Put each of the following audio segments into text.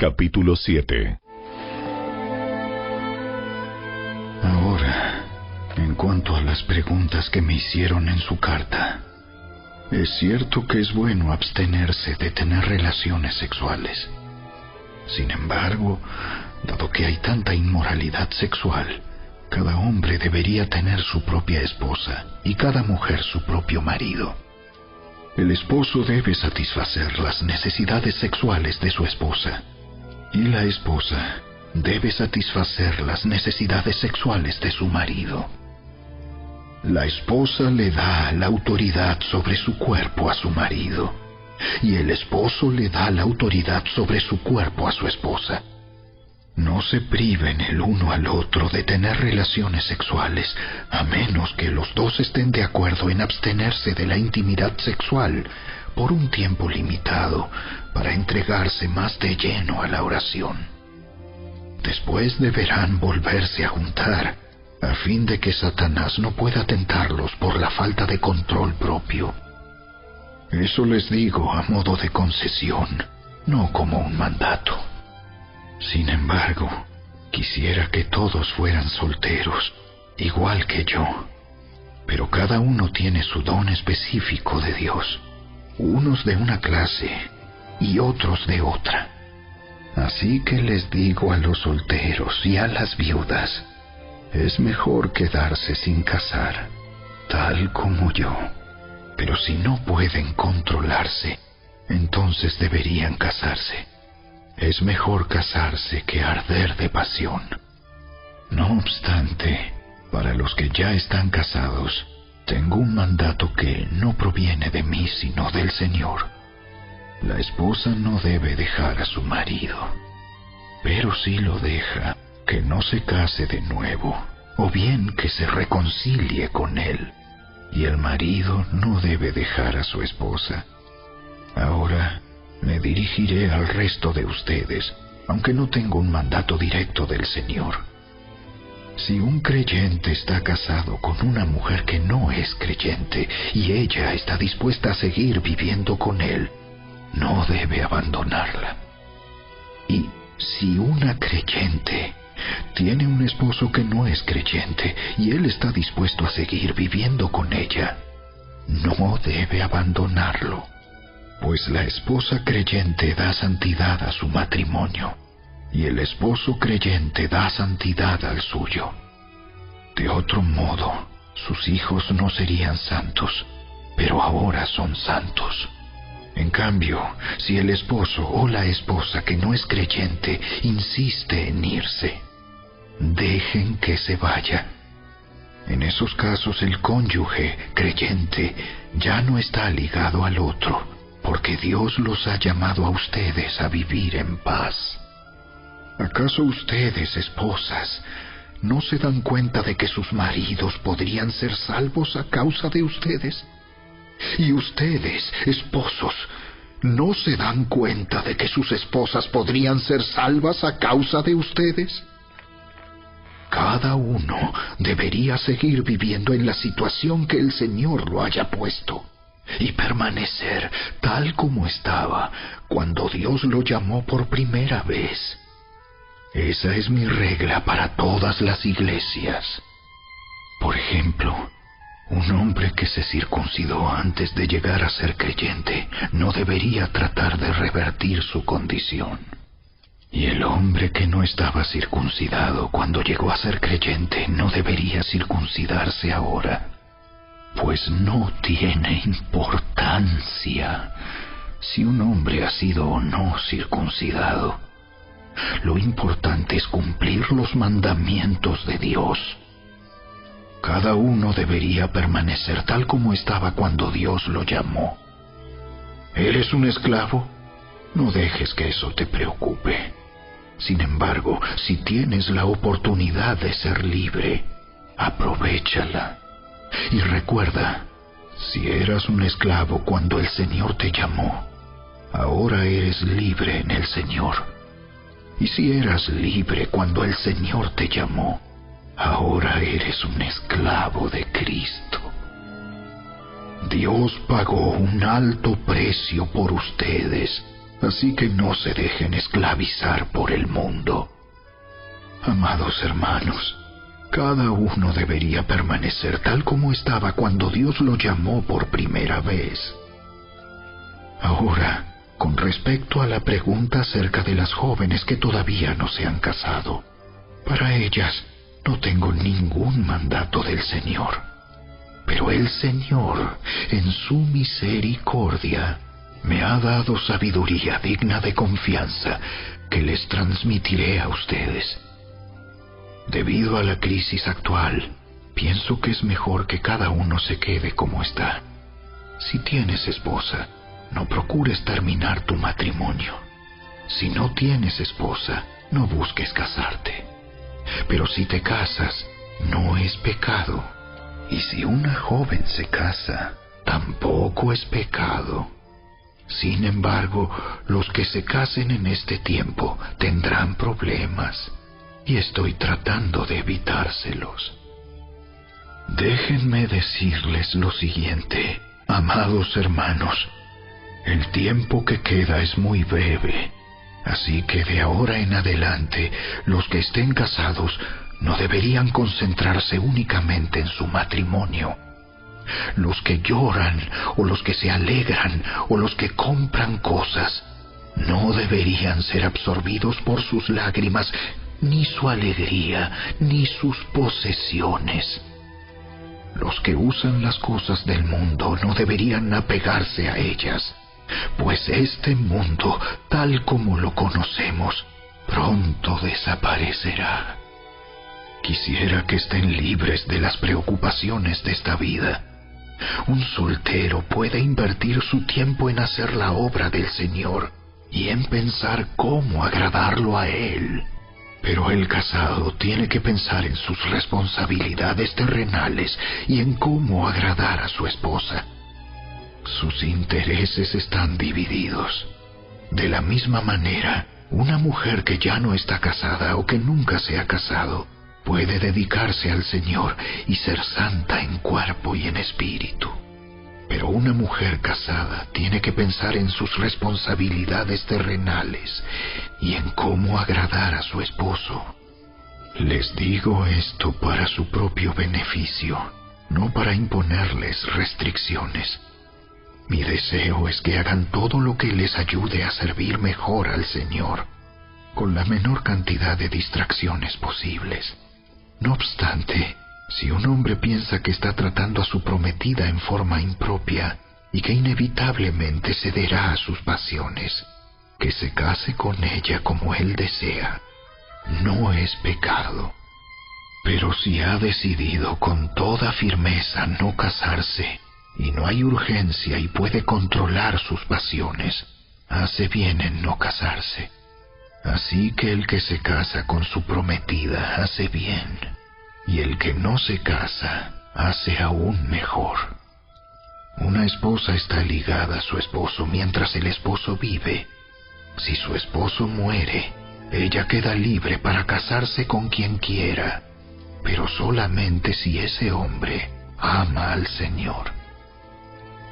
Capítulo 7. Ahora, en cuanto a las preguntas que me hicieron en su carta, es cierto que es bueno abstenerse de tener relaciones sexuales. Sin embargo, dado que hay tanta inmoralidad sexual, cada hombre debería tener su propia esposa y cada mujer su propio marido. El esposo debe satisfacer las necesidades sexuales de su esposa, y la esposa debe satisfacer las necesidades sexuales de su marido. La esposa le da la autoridad sobre su cuerpo a su marido, y el esposo le da la autoridad sobre su cuerpo a su esposa. No se priven el uno al otro de tener relaciones sexuales, a menos que los dos estén de acuerdo en abstenerse de la intimidad sexual por un tiempo limitado para entregarse más de lleno a la oración. Después deberán volverse a juntar, a fin de que Satanás no pueda tentarlos por la falta de control propio. Eso les digo a modo de concesión, no como un mandato. Sin embargo, quisiera que todos fueran solteros, igual que yo. Pero cada uno tiene su don específico de Dios, unos de una clase y otros de otra. Así que les digo a los solteros y a las viudas, es mejor quedarse sin casar, tal como yo. Pero si no pueden controlarse, entonces deberían casarse. Es mejor casarse que arder de pasión. No obstante, para los que ya están casados, tengo un mandato que no proviene de mí sino del Señor. La esposa no debe dejar a su marido, pero si lo deja, que no se case de nuevo, o bien que se reconcilie con él. Y el marido no debe dejar a su esposa. Ahora me dirigiré al resto de ustedes, aunque no tengo un mandato directo del Señor. Si un creyente está casado con una mujer que no es creyente y ella está dispuesta a seguir viviendo con él, no debe abandonarla. Y si una creyente tiene un esposo que no es creyente y él está dispuesto a seguir viviendo con ella, no debe abandonarlo. Pues la esposa creyente da santidad a su matrimonio, y el esposo creyente da santidad al suyo. De otro modo, sus hijos no serían santos, pero ahora son santos. En cambio, si el esposo o la esposa que no es creyente insiste en irse, dejen que se vaya. En esos casos el cónyuge creyente ya no está ligado al otro, porque Dios los ha llamado a ustedes a vivir en paz. ¿Acaso ustedes, esposas, no se dan cuenta de que sus maridos podrían ser salvos a causa de ustedes? ¿Y ustedes, esposos, no se dan cuenta de que sus esposas podrían ser salvas a causa de ustedes? Cada uno debería seguir viviendo en la situación que el Señor lo haya puesto, y permanecer tal como estaba cuando Dios lo llamó por primera vez. Esa es mi regla para todas las iglesias. Por ejemplo, un hombre que se circuncidó antes de llegar a ser creyente no debería tratar de revertir su condición. Y el hombre que no estaba circuncidado cuando llegó a ser creyente no debería circuncidarse ahora. Pues no tiene importancia si un hombre ha sido o no circuncidado. Lo importante es cumplir los mandamientos de Dios. Cada uno debería permanecer tal como estaba cuando Dios lo llamó. ¿Eres un esclavo? No dejes que eso te preocupe. Sin embargo, si tienes la oportunidad de ser libre, aprovéchala. Y recuerda, si eras un esclavo cuando el Señor te llamó, ahora eres libre en el Señor. Y si eras libre cuando el Señor te llamó, ahora eres un esclavo de Cristo. Dios pagó un alto precio por ustedes Así que no se dejen esclavizar por el mundo. Amados hermanos, cada uno debería permanecer tal como estaba cuando Dios lo llamó por primera vez. Ahora, con respecto a la pregunta acerca de las jóvenes que todavía no se han casado, para ellas no tengo ningún mandato del Señor. Pero el Señor, en su misericordia, me ha dado sabiduría digna de confianza que les transmitiré a ustedes. Debido a la crisis actual, pienso que es mejor que cada uno se quede como está. Si tienes esposa, no procures terminar tu matrimonio. Si no tienes esposa, no busques casarte. Pero si te casas, no es pecado. Y si una joven se casa, tampoco es pecado. Sin embargo, los que se casen en este tiempo tendrán problemas, y estoy tratando de evitárselos. Déjenme decirles lo siguiente, amados hermanos. El tiempo que queda es muy breve, así que de ahora en adelante, los que estén casados no deberían concentrarse únicamente en su matrimonio. Los que lloran, o los que se alegran, o los que compran cosas, no deberían ser absorbidos por sus lágrimas, ni su alegría, ni sus posesiones. Los que usan las cosas del mundo no deberían apegarse a ellas, pues este mundo, tal como lo conocemos, pronto desaparecerá. Quisiera que estén libres de las preocupaciones de esta vida. Un soltero puede invertir su tiempo en hacer la obra del Señor y en pensar cómo agradarlo a Él. Pero el casado tiene que pensar en sus responsabilidades terrenales y en cómo agradar a su esposa. Sus intereses están divididos. De la misma manera, una mujer que ya no está casada o que nunca se ha casado puede dedicarse al Señor y ser santa en cuerpo y en espíritu. Pero una mujer casada tiene que pensar en sus responsabilidades terrenales y en cómo agradar a su esposo. Les digo esto para su propio beneficio, no para imponerles restricciones. Mi deseo es que hagan todo lo que les ayude a servir mejor al Señor, con la menor cantidad de distracciones posibles. No obstante, si un hombre piensa que está tratando a su prometida en forma impropia y que inevitablemente cederá a sus pasiones, que se case con ella como él desea. No es pecado. Pero si ha decidido con toda firmeza no casarse, y no hay urgencia y puede controlar sus pasiones, hace bien en no casarse. Así que el que se casa con su prometida hace bien, y el que no se casa hace aún mejor. Una esposa está ligada a su esposo mientras el esposo vive. Si su esposo muere, ella queda libre para casarse con quien quiera, pero solamente si ese hombre ama al Señor.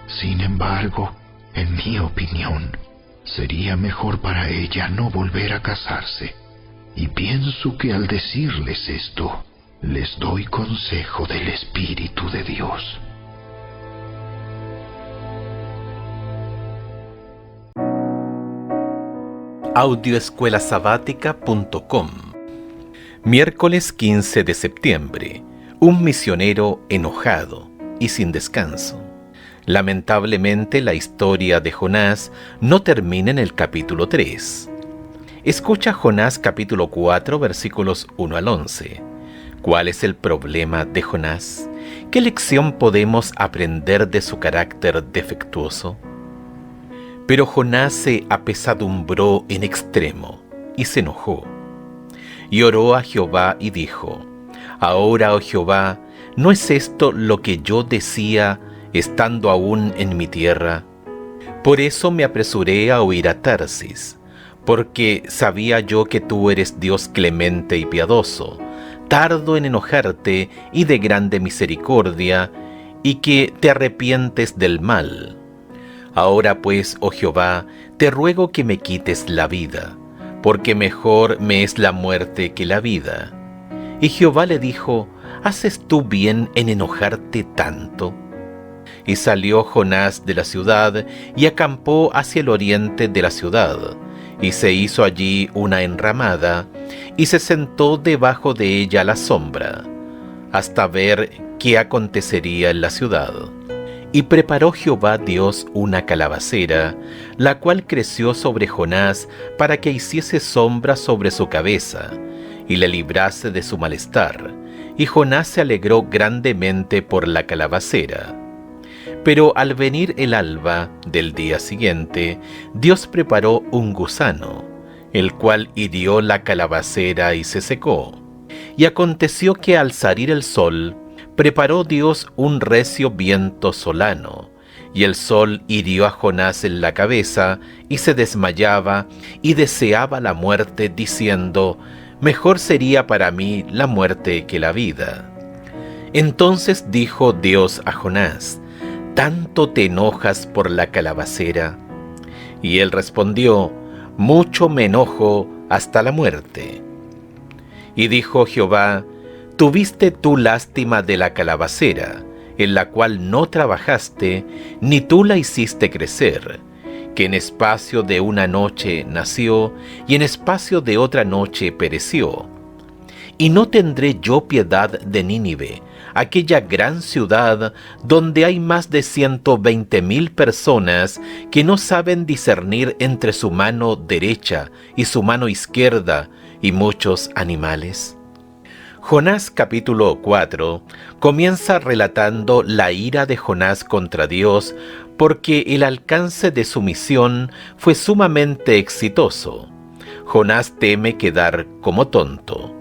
Sin embargo, en mi opinión, sería mejor para ella no volver a casarse, y pienso que al decirles esto, les doy consejo del Espíritu de Dios. Audioescuelasabática.com. Miércoles 15 de septiembre. Un misionero enojado y sin descanso. Lamentablemente, la historia de Jonás no termina en el capítulo 3. Escucha Jonás capítulo 4, versículos 1 al 11. ¿Cuál es el problema de Jonás? ¿Qué lección podemos aprender de su carácter defectuoso? Pero Jonás se apesadumbró en extremo y se enojó. Y oró a Jehová y dijo: Ahora, oh Jehová, ¿no es esto lo que yo decía estando aún en mi tierra? Por eso me apresuré a huir a Tarsis, porque sabía yo que tú eres Dios clemente y piadoso, tardo en enojarte y de grande misericordia, y que te arrepientes del mal. Ahora pues, oh Jehová, te ruego que me quites la vida, porque mejor me es la muerte que la vida. Y Jehová le dijo, ¿haces tú bien en enojarte tanto? Y salió Jonás de la ciudad y acampó hacia el oriente de la ciudad, y se hizo allí una enramada, y se sentó debajo de ella a la sombra, hasta ver qué acontecería en la ciudad. Y preparó Jehová Dios una calabacera, la cual creció sobre Jonás para que hiciese sombra sobre su cabeza, y le librase de su malestar. Y Jonás se alegró grandemente por la calabacera. Pero al venir el alba del día siguiente, Dios preparó un gusano, el cual hirió la calabacera y se secó. Y aconteció que al salir el sol, preparó Dios un recio viento solano, y el sol hirió a Jonás en la cabeza, y se desmayaba, y deseaba la muerte, diciendo, mejor sería para mí la muerte que la vida. Entonces dijo Dios a Jonás, ¿tanto te enojas por la calabacera? Y él respondió, mucho me enojo hasta la muerte. Y dijo Jehová, ¿tuviste tú lástima de la calabacera, en la cual no trabajaste, ni tú la hiciste crecer, que en espacio de una noche nació, y en espacio de otra noche pereció? Y no tendré yo piedad de Nínive, aquella gran ciudad donde hay más de 120,000 personas que no saben discernir entre su mano derecha y su mano izquierda, y muchos animales. Jonás capítulo 4 comienza relatando la ira de Jonás contra Dios porque el alcance de su misión fue sumamente exitoso. Jonás teme quedar como tonto.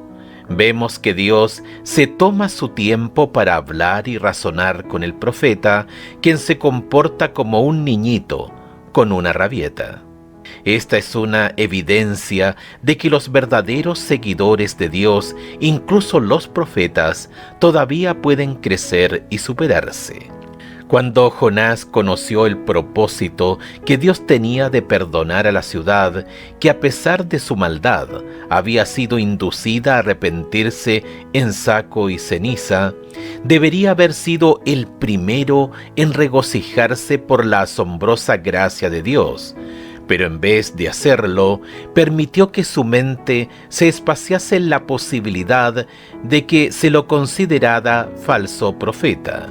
Vemos que Dios se toma su tiempo para hablar y razonar con el profeta, quien se comporta como un niñito con una rabieta. Esta es una evidencia de que los verdaderos seguidores de Dios, incluso los profetas, todavía pueden crecer y superarse. Cuando Jonás conoció el propósito que Dios tenía de perdonar a la ciudad, que a pesar de su maldad había sido inducida a arrepentirse en saco y ceniza, debería haber sido el primero en regocijarse por la asombrosa gracia de Dios. Pero en vez de hacerlo, permitió que su mente se espaciase en la posibilidad de que se lo considerara falso profeta.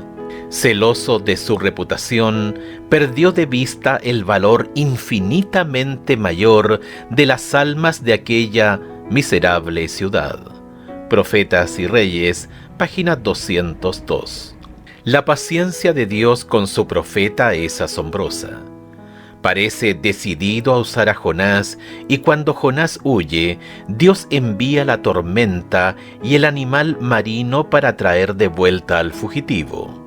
Celoso de su reputación, perdió de vista el valor infinitamente mayor de las almas de aquella miserable ciudad. Profetas y Reyes, página 202. La paciencia de Dios con su profeta es asombrosa. Parece decidido a usar a Jonás, y cuando Jonás huye, Dios envía la tormenta y el animal marino para traer de vuelta al fugitivo.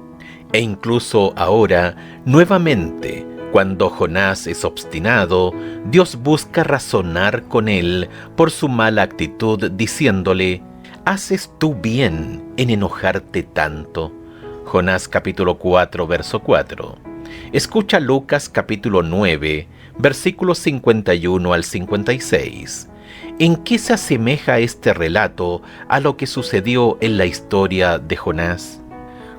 E incluso ahora, nuevamente, cuando Jonás es obstinado, Dios busca razonar con él por su mala actitud, diciéndole, ¿haces tú bien en enojarte tanto? Jonás capítulo 4, verso 4. Escucha Lucas capítulo 9, versículos 51 al 56. ¿En qué se asemeja este relato a lo que sucedió en la historia de Jonás?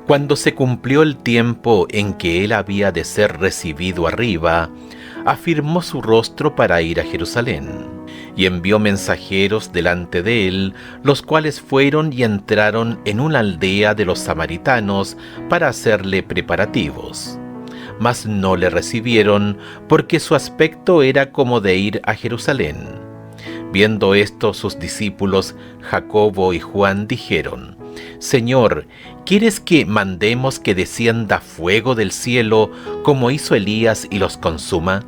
Cuando se cumplió el tiempo en que él había de ser recibido arriba, afirmó su rostro para ir a Jerusalén, y envió mensajeros delante de él, los cuales fueron y entraron en una aldea de los samaritanos para hacerle preparativos. Mas no le recibieron, porque su aspecto era como de ir a Jerusalén. Viendo esto, sus discípulos Jacobo y Juan dijeron, Señor, ¿quieres que mandemos que descienda fuego del cielo, como hizo Elías, y los consuma?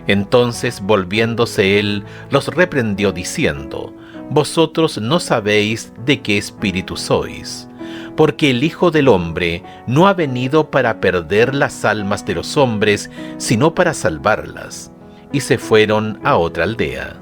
Entonces, volviéndose él, los reprendió diciendo, Vosotros no sabéis de qué espíritu sois, porque el Hijo del Hombre no ha venido para perder las almas de los hombres, sino para salvarlas. Y se fueron a otra aldea.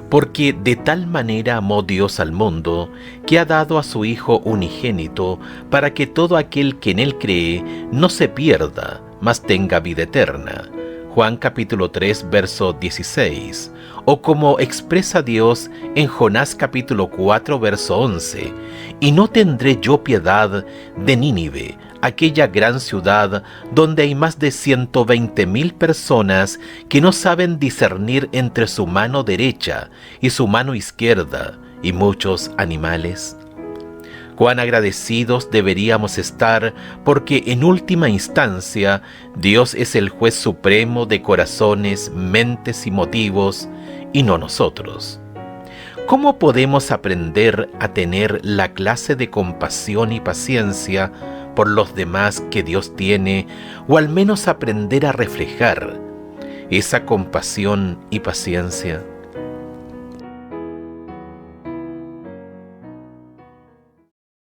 Porque de tal manera amó Dios al mundo, que ha dado a su Hijo unigénito, para que todo aquel que en él cree no se pierda, mas tenga vida eterna. Juan capítulo 3, verso 16. O como expresa Dios en Jonás capítulo 4, verso 11. Y no tendré yo piedad de Nínive, aquella gran ciudad donde hay más de 120,000 personas que no saben discernir entre su mano derecha y su mano izquierda, y muchos animales. Cuán agradecidos deberíamos estar, porque en última instancia Dios es el juez supremo de corazones, mentes y motivos, y no nosotros. ¿Cómo podemos aprender a tener la clase de compasión y paciencia por los demás que Dios tiene, o al menos aprender a reflejar esa compasión y paciencia?